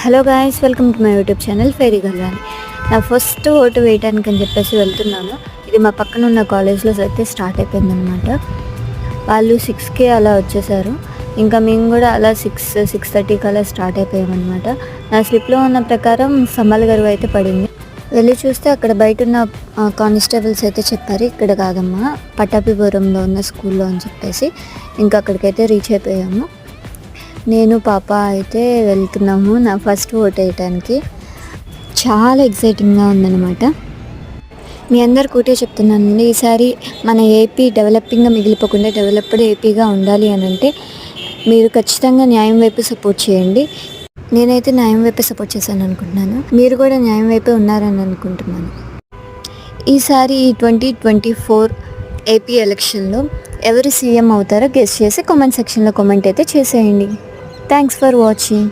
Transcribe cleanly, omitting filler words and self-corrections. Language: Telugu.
Hello guys, welcome to my YouTube channel fairy గల్వాని. నా ఫస్ట్ ఓటు వేయడానికి అని చెప్పేసి వెళ్తున్నాను. ఇది మా పక్కన ఉన్న కాలేజ్లో అయితే స్టార్ట్ అయిపోయిందనమాట. వాళ్ళు 6కి అలా వచ్చేసారు. ఇంకా మేము కూడా అలా 6:30కి అలా స్టార్ట్ అయిపోయామన్నమాట. నా స్లిప్లో ఉన్న ప్రకారం సమ్మల్ గరువు అయితే పడింది. వెళ్ళి చూస్తే అక్కడ బయట ఉన్న కానిస్టేబుల్స్ అయితే చెప్పారు, ఇక్కడ కాదమ్మా పట్టాభిపురంలో ఉన్న స్కూల్లో అని చెప్పేసి. ఇంకా అక్కడికైతే రీచ్ అయిపోయాము. నేను పాప అయితే వెళ్తున్నాము నా ఫస్ట్ ఓట్ వేయటానికి. చాలా ఎక్సైటింగ్గా ఉందన్నమాట. మీ అందరికి ఒకటే చెప్తున్నానండి, ఈసారి మన ఏపీ డెవలపింగ్గా మిగిలిపోకుండా డెవలప్డ్ ఏపీగా ఉండాలి అని అంటే మీరు ఖచ్చితంగా న్యాయం వైపు సపోర్ట్ చేయండి. నేనైతే న్యాయం వైపే సపోర్ట్ చేశాను అనుకుంటున్నాను. మీరు కూడా న్యాయం వైపే ఉన్నారని అనుకుంటున్నాను. ఈసారి ఈ 2024 ఏపీ ఎలక్షన్లో ఎవరు సీఎం అవుతారో గెస్ చేసి కామెంట్ సెక్షన్లో కామెంట్ అయితే చేసేయండి. Thanks for watching.